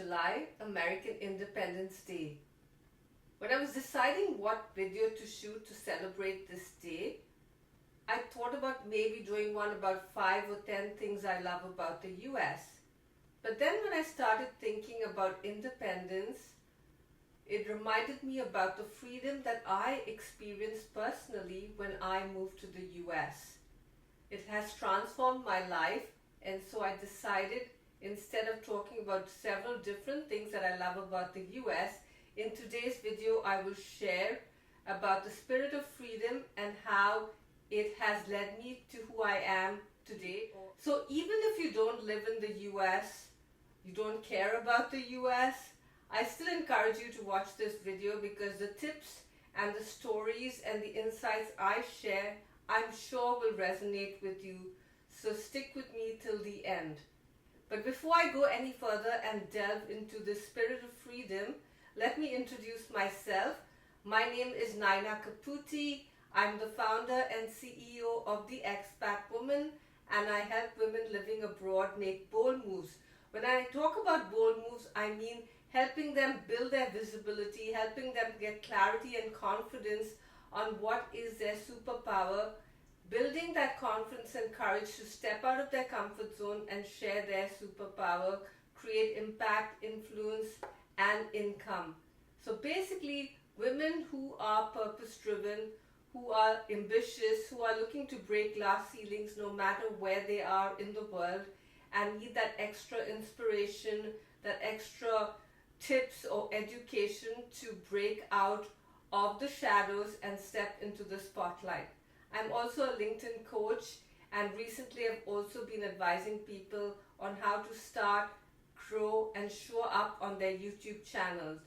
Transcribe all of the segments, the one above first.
July, American Independence Day. When I was deciding what video to shoot to celebrate this day, I thought about maybe doing one about 5 or 10 things I love about the US. But then when I started thinking about independence, it reminded me about the freedom that I experienced personally when I moved to the US. It has transformed my life, and so I decided, instead of talking about several different things that I love about the US, in today's video I will share about the spirit of freedom and how it has led me to who I am today. So even if you don't live in the US, you don't care about the US, I still encourage you to watch this video because the tips and the stories and the insights I share, I'm sure will resonate with you. So stick with me till the end. But before I go any further and delve into the spirit of freedom, let me introduce myself. My name is Naina Kaputi. I'm the founder and CEO of the Expat Woman, and I help women living abroad make bold moves. When I talk about bold moves, I mean helping them build their visibility, helping them get clarity and confidence on what is their superpower, building that confidence and courage to step out of their comfort zone and share their superpower, create impact, influence, and income. So basically, women who are purpose-driven, who are ambitious, who are looking to break glass ceilings no matter where they are in the world, and need that extra inspiration, that extra tips or education to break out of the shadows and step into the spotlight. I'm also a LinkedIn coach, and recently I've also been advising people on how to start, grow, and show up on their YouTube channels.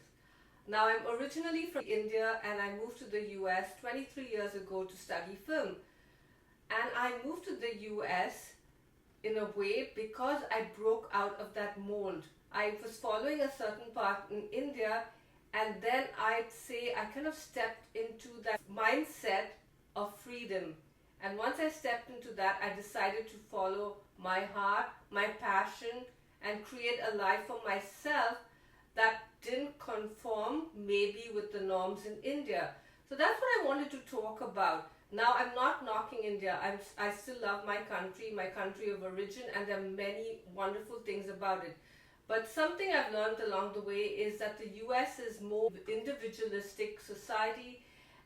Now, I'm originally from India and I moved to the US 23 years ago to study film. And I moved to the US in a way because I broke out of that mold. I was following a certain path in India, and then I'd say I kind of stepped into that mindset of freedom. And once I stepped into that, I decided to follow my heart, my passion, and create a life for myself that didn't conform maybe with the norms in India. So that's what I wanted to talk about. Now, I'm not knocking India. I still love my country of origin, and there are many wonderful things about it. But something I've learned along the way is that the US is more individualistic society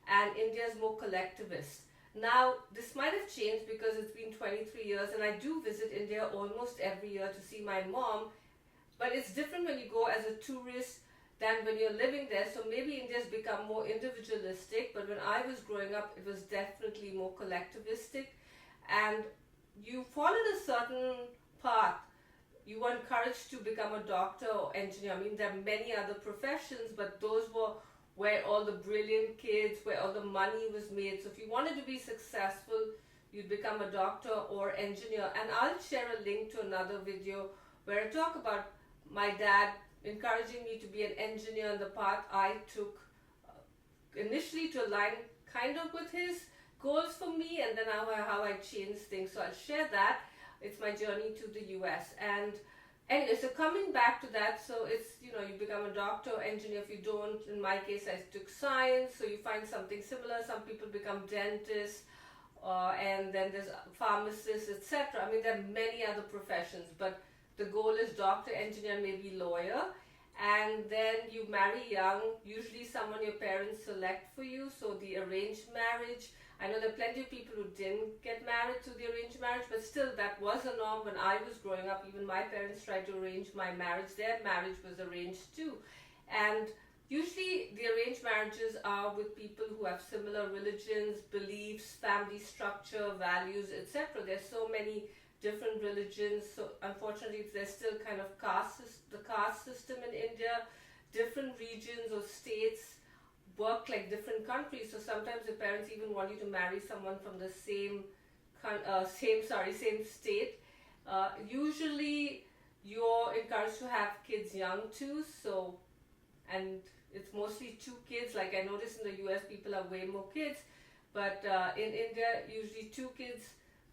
and India is more collectivist. Now, this might have changed because it's been 23 years and I do visit India almost every year to see my mom. But it's different when you go as a tourist than when you're living there. So maybe India's become more individualistic, but when I was growing up, it was definitely more collectivistic. And you followed a certain path. You were encouraged to become a doctor or engineer. I mean, there are many other professions, but those were where all the brilliant kids, where all the money was made. So if you wanted to be successful, you'd become a doctor or engineer. And I'll share a link to another video where I talk about my dad encouraging me to be an engineer, and the path I took initially to align kind of with his goals for me, and then how I changed things. So I'll share that. It's my journey to the US. And anyway, so coming back to that, so it's, you become a doctor or engineer. If you don't, in my case, I took science, so you find something similar. Some people become dentists, and then there's pharmacists, etc. I mean, there are many other professions, but the goal is doctor, engineer, maybe lawyer. And then you marry young, usually someone your parents select for you. So the arranged marriage, I know there are plenty of people who didn't get married through the arranged marriage, but still that was a norm when I was growing up. Even my parents tried to arrange my marriage. Their marriage was arranged too. And usually the arranged marriages are with people who have similar religions, beliefs, family structure, values, etc. There's so many different religions, so unfortunately there's still kind of the caste system in India. Different regions or states work like different countries, so sometimes your parents even want you to marry someone from the same state. Usually you're encouraged to have kids young too, so, and it's mostly 2 kids. Like I noticed in the US people have way more kids, but in India usually 2 kids.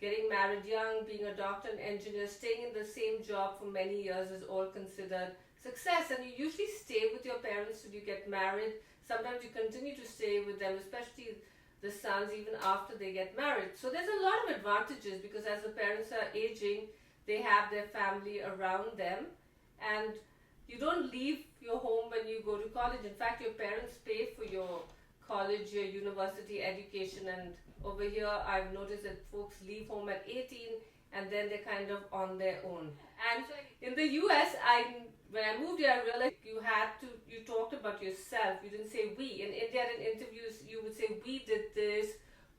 Getting married young, being a doctor and engineer, staying in the same job for many years is all considered success, and you usually stay with your parents till you get married. Sometimes you continue to stay with them, especially the sons, even after they get married. So there's a lot of advantages, because as the parents are aging, they have their family around them, and you don't leave your home when you go to college. In fact, your parents pay for your college, your university education, and over here I've noticed that folks leave home at 18 and then they're kind of on their own. And in the US, when I moved here, I realized you talked about yourself. You didn't say we. In India, in interviews, you would say we did this,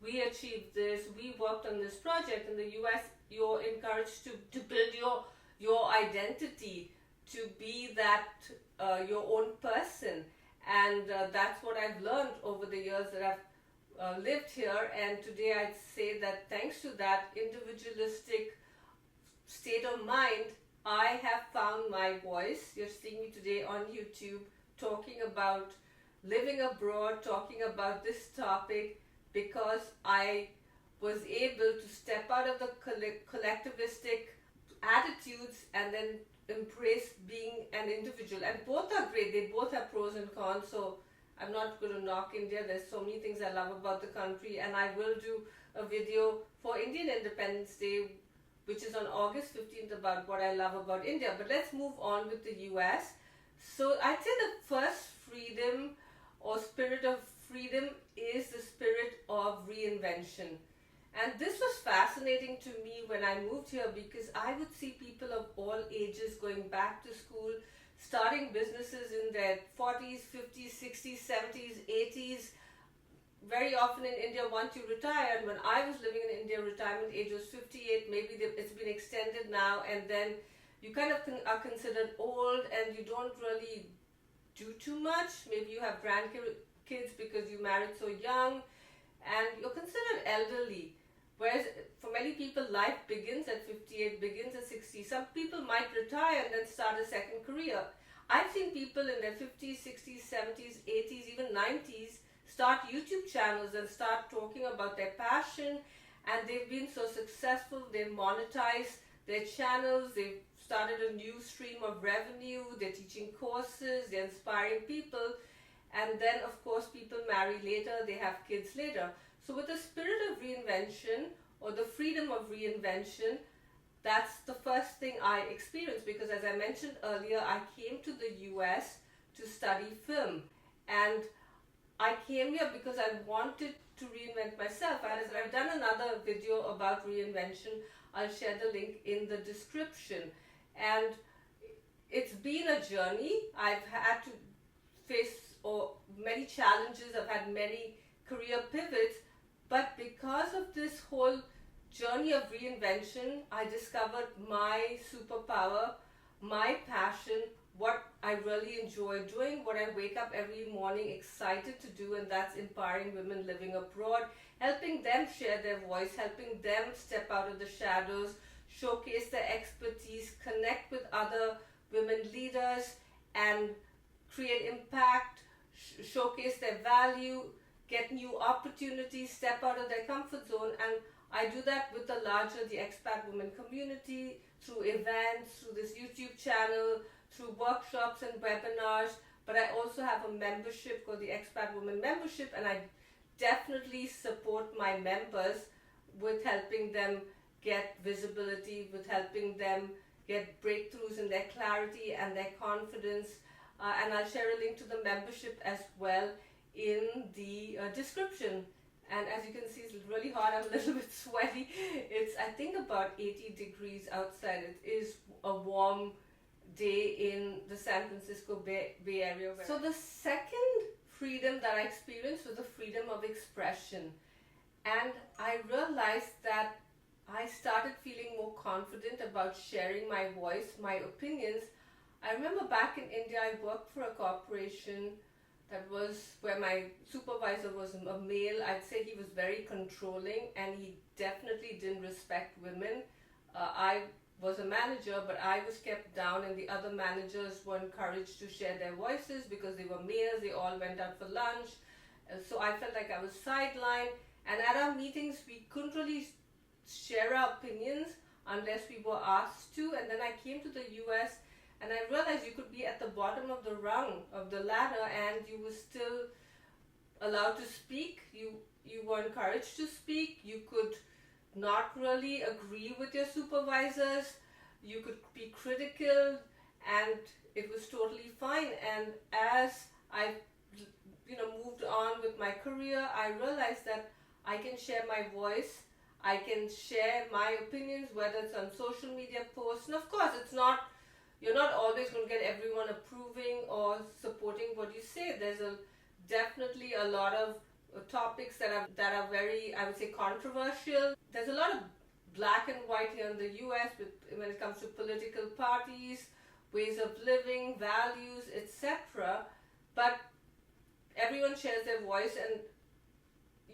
we achieved this, we worked on this project. In the US, you're encouraged to build your identity, to be that your own person. And that's what I've learned over the years that I've lived here. And today I'd say that thanks to that individualistic state of mind, I have found my voice. You're seeing me today on YouTube talking about living abroad, talking about this topic, because I was able to step out of the collectivistic attitudes and then embrace being an individual. And both are great. They both have pros and cons. So I'm not going to knock India. There's so many things I love about the country, and I will do a video for Indian Independence Day, which is on August 15th, about what I love about India. But let's move on with the US. So I'd say the first freedom or spirit of freedom is the spirit of reinvention. And this was fascinating to me when I moved here, because I would see people of all ages going back to school, starting businesses in their 40s, 50s, 60s, 70s, 80s. Very often in India, once you retire, and when I was living in India, retirement age was 58, maybe it's been extended now, and then you kind of are considered old and you don't really do too much. Maybe you have grandkids because you married so young, and you're considered elderly. Whereas for many people, life begins at 58, begins at 60. Some people might retire and then start a second career. I've seen people in their 50s, 60s, 70s, 80s, even 90s start YouTube channels and start talking about their passion, and they've been so successful. They've monetized their channels, they've started a new stream of revenue, they're teaching courses, they're inspiring people, and then of course people marry later, they have kids later. So with the spirit of reinvention, or the freedom of reinvention, that's the first thing I experienced, because as I mentioned earlier, I came to the US to study film, and I came here because I wanted to reinvent myself. I've done another video about reinvention. I'll share the link in the description. And it's been a journey. I've had to face many challenges. I've had many career pivots. But because of this whole journey of reinvention, I discovered my superpower, my passion, what I really enjoy doing, what I wake up every morning excited to do, and that's empowering women living abroad, helping them share their voice, helping them step out of the shadows, showcase their expertise, connect with other women leaders, and create impact, showcase their value, get new opportunities, step out of their comfort zone. And I do that with the Expat women community, through events, through this YouTube channel, through workshops and webinars. But I also have a membership called the Expat Women Membership, and I definitely support my members with helping them get visibility, with helping them get breakthroughs in their clarity and their confidence. And I'll share a link to the membership as well in the description. And as you can see, it's really hot. I'm a little bit sweaty. It's, I think, about 80 degrees outside. It is a warm day in the San Francisco Bay Area. So the second freedom that I experienced was the freedom of expression. And I realized that I started feeling more confident about sharing my voice, my opinions. I remember back in India, I worked for a corporation that was where my supervisor was a male. I'd say he was very controlling, and he definitely didn't respect women. I was a manager, but I was kept down, and the other managers were encouraged to share their voices because they were males. They all went out for lunch. So I felt like I was sidelined. And at our meetings, we couldn't really share our opinions unless we were asked to. And then I came to the US, and I realized you could be at bottom of the rung of the ladder, and you were still allowed to speak. You were encouraged to speak. You could not really agree with your supervisors. You could be critical, and it was totally fine. And as I moved on with my career, I realized that I can share my voice. I can share my opinions, whether it's on social media posts. And of course, you're not always going to get everyone approving or supporting what you say. There's definitely a lot of topics that are very, I would say, controversial. There's a lot of black and white here in the US when it comes to political parties, ways of living, values, etc. But everyone shares their voice, and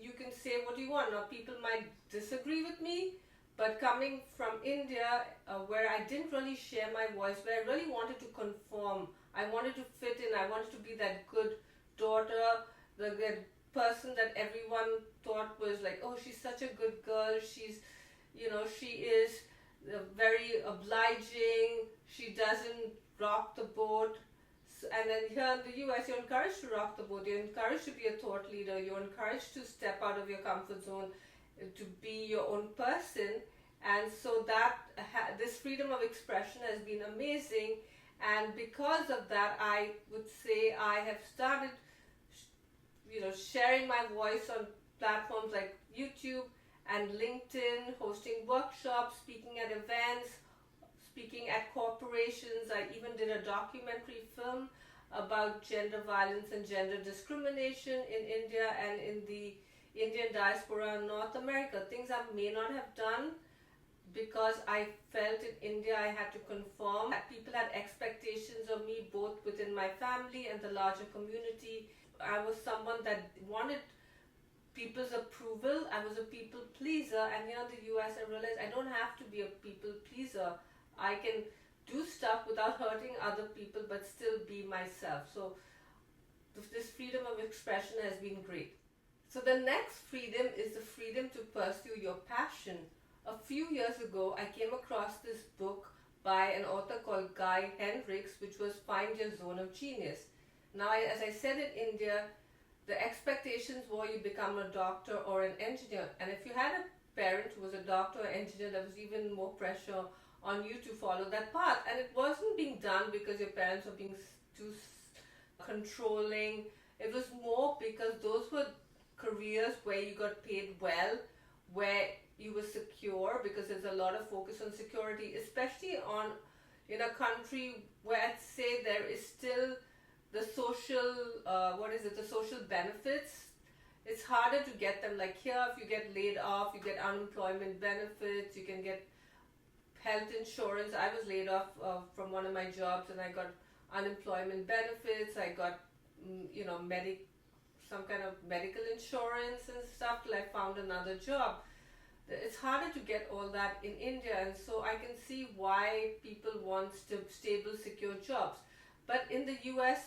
you can say what you want. Now, people might disagree with me, but coming from India, where I didn't really share my voice, where I really wanted to conform, I wanted to fit in, I wanted to be that good daughter, the good person that everyone thought was like, oh, she's such a good girl, she is very obliging, she doesn't rock the boat. And then here in the US, you're encouraged to rock the boat, you're encouraged to be a thought leader, you're encouraged to step out of your comfort zone, to be your own person. And so that this freedom of expression has been amazing. And because of that, I would say I have started sharing my voice on platforms like YouTube and LinkedIn, hosting workshops, speaking at events, speaking at corporations. I even did a documentary film about gender violence and gender discrimination in India and in the Indian diaspora in North America. Things I may not have done because I felt in India I had to conform. People had expectations of me, both within my family and the larger community. I was someone that wanted people's approval. I was a people pleaser, and here in the US I realized I don't have to be a people pleaser. I can do stuff without hurting other people but still be myself. So this freedom of expression has been great. So the next freedom is the freedom to pursue your passion. A few years ago, I came across this book by an author called Guy Hendricks, which was Find Your Zone of Genius. Now, as I said, in India, the expectations were you become a doctor or an engineer. And if you had a parent who was a doctor or engineer, there was even more pressure on you to follow that path. And it wasn't being done because your parents were being too controlling. It was more because those were careers where you got paid well, where you were secure, because there's a lot of focus on security, especially in a country where I'd say there is still the social, the social benefits. It's harder to get them. Like here, if you get laid off, you get unemployment benefits, you can get health insurance. I was laid off from one of my jobs, and I got unemployment benefits. I got, some kind of medical insurance and stuff till I found another job. It's harder to get all that in India, and so I can see why people want stable, secure jobs. But in the US,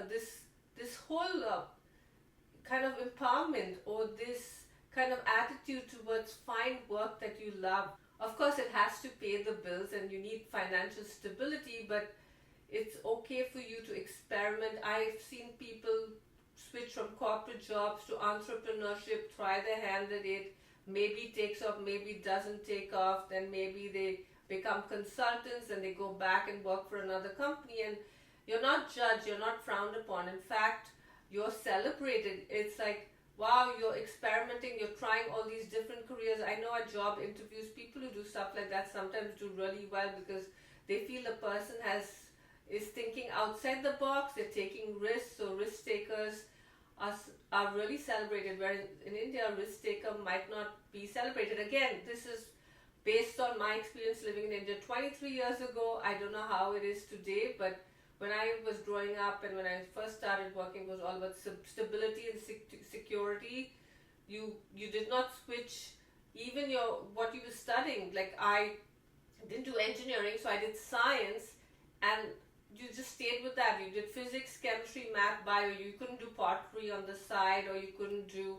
this whole kind of empowerment, or this kind of attitude towards find work that you love. Of course, it has to pay the bills and you need financial stability, but it's okay for you to experiment. I've seen people switch from corporate jobs to entrepreneurship, try their hand at it. Maybe it takes off, maybe it doesn't take off, then maybe they become consultants and they go back and work for another company, and you're not judged, you're not frowned upon. In fact, you're celebrated. It's like, wow, you're experimenting, you're trying all these different careers. I know at job interviews, people who do stuff like that sometimes do really well because they feel the person is thinking outside the box, they're taking risks. So risk takers are really celebrated, where in India a risk taker might not be celebrated. Again, this is based on my experience living in India 23 years ago. I don't know how it is today, but when I was growing up and when I first started working, it was all about stability and security. You did not switch even what you were studying. Like, I didn't do engineering, so I did science, and you just stayed with that. You did physics, chemistry, math, bio. You couldn't do pottery on the side, or you couldn't do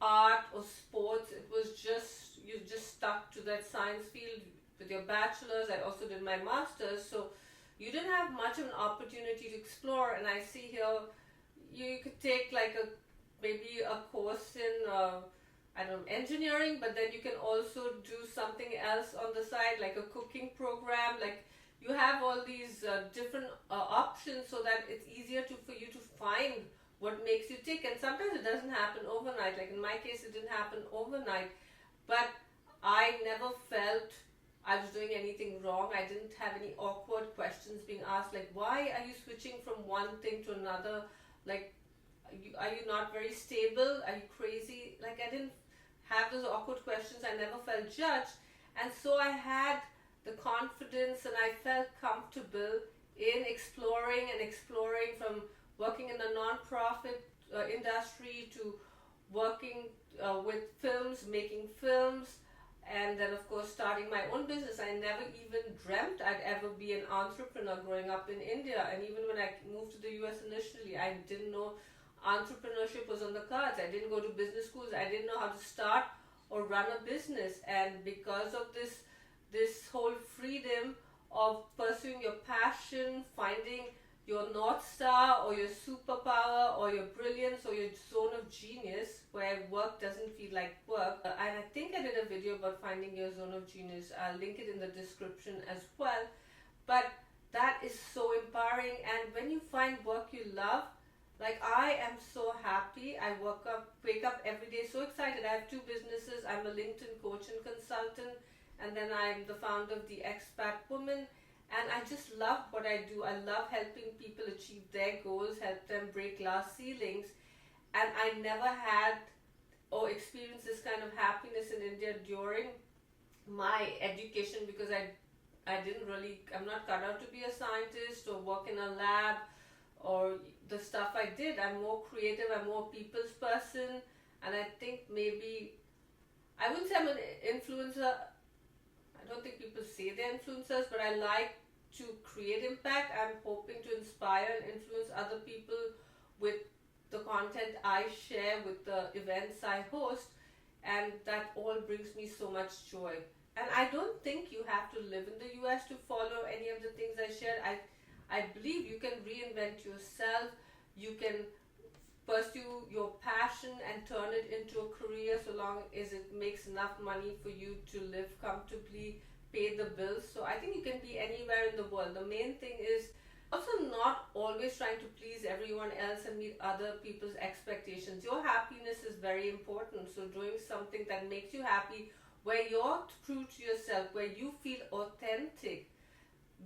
art or sports. It was just, you just stuck to that science field with your bachelor's. I also did my master's. So you didn't have much of an opportunity to explore. And I see here you could take like maybe a course in I don't know, engineering, but then you can also do something else on the side, like a cooking program. Like you have all these different options, so that it's easier for you to find what makes you tick. And sometimes it doesn't happen overnight. Like in my case, it didn't happen overnight, but I never felt I was doing anything wrong. I didn't have any awkward questions being asked, like, why are you switching from one thing to another? Like, are you not very stable? Are you crazy? Like, I didn't have those awkward questions. I never felt judged. And so I had the confidence and I felt comfortable in exploring from working in the non-profit industry to working with films, making films, and then of course starting my own business. I never even dreamt I'd ever be an entrepreneur growing up in India, and even when I moved to the US initially, I didn't know entrepreneurship was on the cards. I didn't go to business schools. I didn't know how to start or run a business. And because of this whole freedom of pursuing your passion, finding your North Star or your superpower or your brilliance or your zone of genius where work doesn't feel like work. And I think I did a video about finding your zone of genius. I'll link it in the description as well. But that is so empowering. And when you find work you love, like I am so happy. I wake up every day so excited. I have 2 businesses. I'm a LinkedIn coach and consultant, and then I'm the founder of the Expat Woman. And I just love what I do. I love helping people achieve their goals, help them break glass ceilings. And I never had or experienced this kind of happiness in India during my education, because I'm not cut out to be a scientist or work in a lab or the stuff I did. I'm more creative, I'm more people's person, and I think maybe, I wouldn't say I'm an influencer. I don't think people say they're influencers, but I like to create impact. I'm hoping to inspire and influence other people with the content I share, with the events I host, and that all brings me so much joy. And I don't think you have to live in the US to follow any of the things I shared. I believe you can reinvent yourself. You can pursue your passion and turn it into a career, so long as it makes enough money for you to live comfortably, pay the bills. So I think you can be anywhere in the world. The main thing is also not always trying to please everyone else and meet other people's expectations. Your happiness is very important. So doing something that makes you happy, where you're true to yourself, where you feel authentic,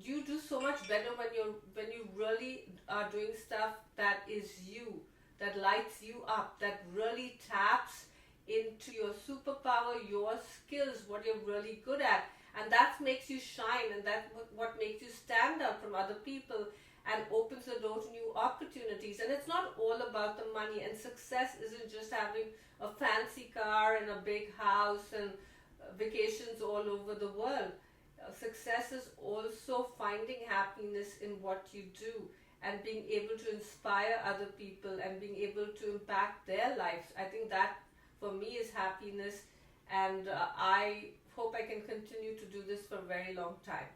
you do so much better when you really are doing stuff that is you, that lights you up, that really taps into your superpower, your skills, what you're really good at. And that makes you shine, and that's what makes you stand out from other people and opens the door to new opportunities. And it's not all about the money, and success isn't just having a fancy car and a big house and vacations all over the world. Success is also finding happiness in what you do and being able to inspire other people and being able to impact their lives. I think that for me is happiness, and I hope I can continue to do this for a very long time.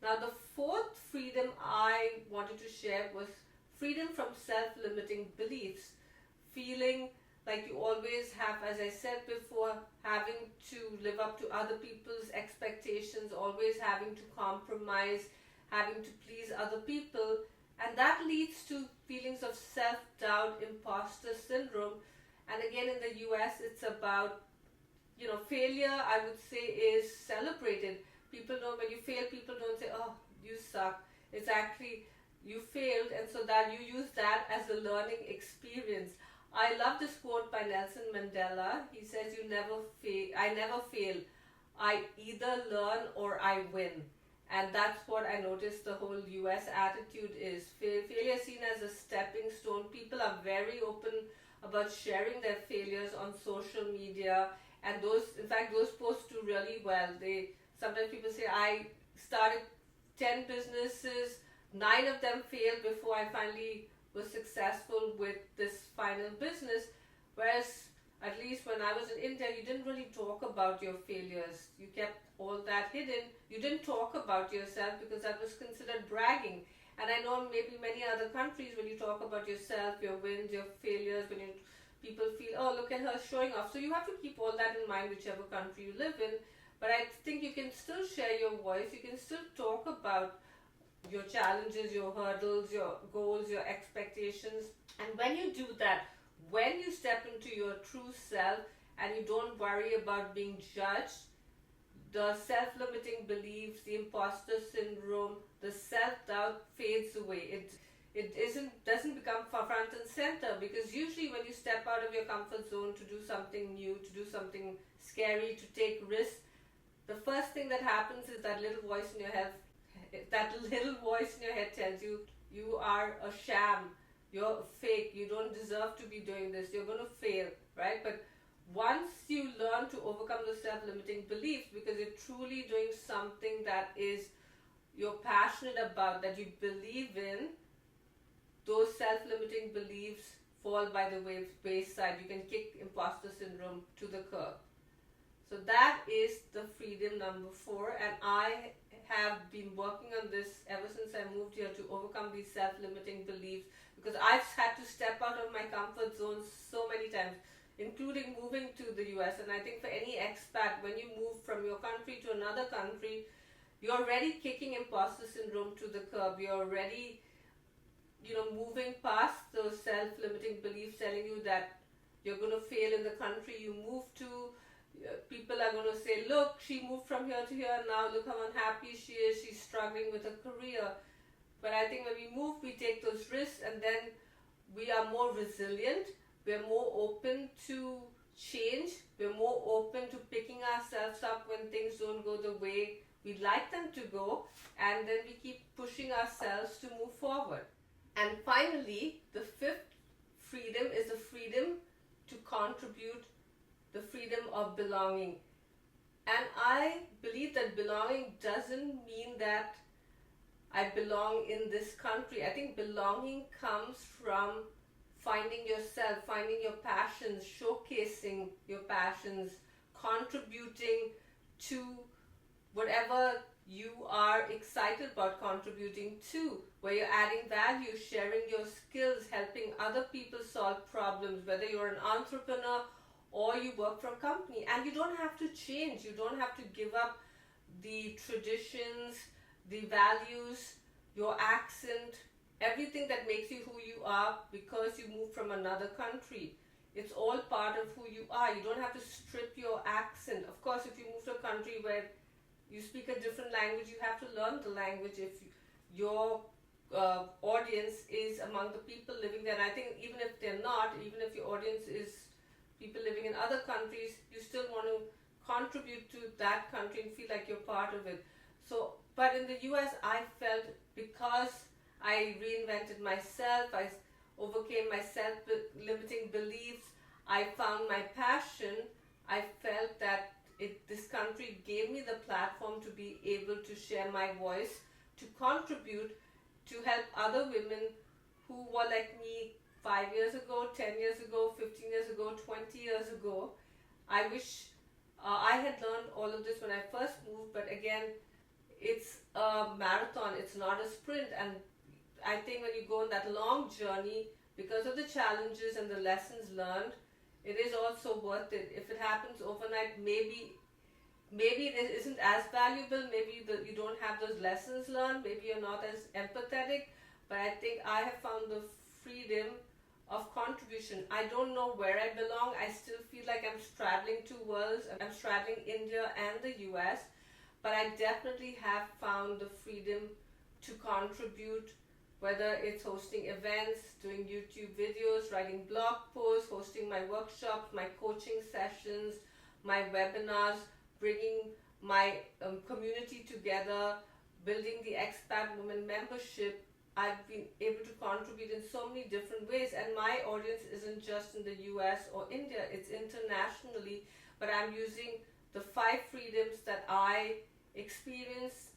Now, the 4th freedom I wanted to share was freedom from self-limiting beliefs. Feeling like you always have, as I said before, having to live up to other people's expectations, always having to compromise, having to please other people. And that leads to feelings of self-doubt, imposter syndrome. And again, in the US, it's about, failure, I would say, is celebrated. People know when you fail, people don't say, oh, you suck. It's actually, you failed, and so that you use that as a learning experience. I love this quote by Nelson Mandela. He says, I never fail. I either learn or I win. And that's what I noticed the whole US attitude is. Failure is seen as a stepping stone. People are very open about sharing their failures on social media. And those posts do really well. Sometimes people say, I started 10 businesses, 9 of them failed before I finally was successful with this final business. Whereas At least when I was in India, you didn't really talk about your failures. You kept all that hidden. You didn't talk about yourself because that was considered bragging. And I know maybe many other countries, when you talk about yourself, your wins, your failures, when people feel, oh, look at her showing off. So you have to keep all that in mind, whichever country you live in. But I think you can still share your voice. You can still talk about your challenges, your hurdles, your goals, your expectations. And when you do that, when you step into your true self and you don't worry about being judged, the self-limiting beliefs, the imposter syndrome, the self-doubt fades away. It doesn't become front and center, because usually when you step out of your comfort zone to do something new, to do something scary, to take risks, the first thing that happens is that little voice in your head tells you, you are a sham, you're fake, you don't deserve to be doing this, you're going to fail, right? But once you learn to overcome the self-limiting beliefs, because you're truly doing something that is you're passionate about, that you believe in, those self-limiting beliefs fall by the wayside. You can kick imposter syndrome to the curb. So that is the freedom number 4, and I have been working on this ever since I moved here, to overcome these self-limiting beliefs, because I've had to step out of my comfort zone so many times, including moving to the US. And I think for any expat, when you move from your country to another country, you're already kicking imposter syndrome to the curb. You're already, moving past those self-limiting beliefs telling you that you're going to fail in the country you move to. People are going to say, look, she moved from here to here, now look how unhappy she is, she's struggling with her career. But I think when we move, we take those risks, and then we are more resilient, we're more open to change, we're more open to picking ourselves up when things don't go the way we'd like them to go, and then we keep pushing ourselves to move forward. And finally, the 5th freedom is the freedom to contribute, the freedom of belonging. And I believe that belonging doesn't mean that I belong in this country. I think belonging comes from finding yourself, finding your passions, showcasing your passions, contributing to whatever you are excited about contributing to, where you're adding value, sharing your skills, helping other people solve problems, whether you're an entrepreneur or you work for a company. And you don't have to change, you don't have to give up the traditions, the values, your accent, everything that makes you who you are because you moved from another country. It's all part of who you are. You don't have to strip your accent. Of course, if you move to a country where you speak a different language, you have to learn the language if your audience is among the people living there. And I think even if they're not, even if your audience is people living in other countries, you still want to contribute to that country and feel like you're part of it. So, but in the US, I felt, because I reinvented myself, I overcame my self-limiting beliefs, I found my passion, I felt that this country gave me the platform to be able to share my voice, to contribute, to help other women who were like me 5 years ago, 10 years ago, 15 years ago, 20 years ago. I wish I had learned all of this when I first moved, but again, it's a marathon, it's not a sprint. And I think when you go on that long journey, because of the challenges and the lessons learned, it is also worth it. If it happens overnight, maybe it isn't as valuable, maybe you don't have those lessons learned, maybe you're not as empathetic, but I think I have found the freedom of contribution. I don't know where I belong. I still feel like I'm straddling two worlds. I'm straddling India and the US, but I definitely have found the freedom to contribute, whether it's hosting events, doing YouTube videos, writing blog posts, hosting my workshops, my coaching sessions, my webinars, bringing my community together, building the Expat Women membership. I've been able to contribute in so many different ways, and my audience isn't just in the US or India, it's internationally, but I'm using the 5 freedoms that I experienced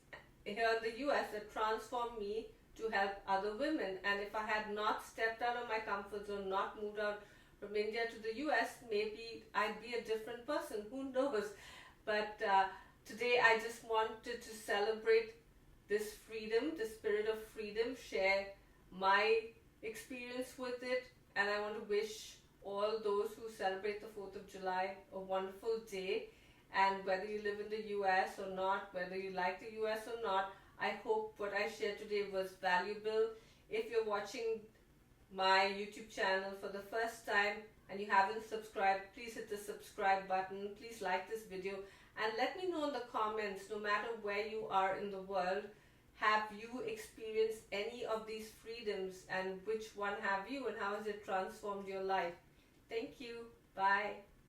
here in the US that transformed me to help other women. And if I had not stepped out of my comfort zone, not moved out from India to the US, maybe I'd be a different person. Who knows? But today I just wanted to celebrate this freedom, the spirit of freedom, share my experience with it, and I want to wish all those who celebrate the 4th of July a wonderful day. And whether you live in the US or not, whether you like the US or not, I hope what I shared today was valuable. If you're watching my YouTube channel for the first time and you haven't subscribed, please hit the subscribe button. Please like this video and let me know in the comments, no matter where you are in the world, have you experienced any of these freedoms, and which one have you, and how has it transformed your life? Thank you. Bye.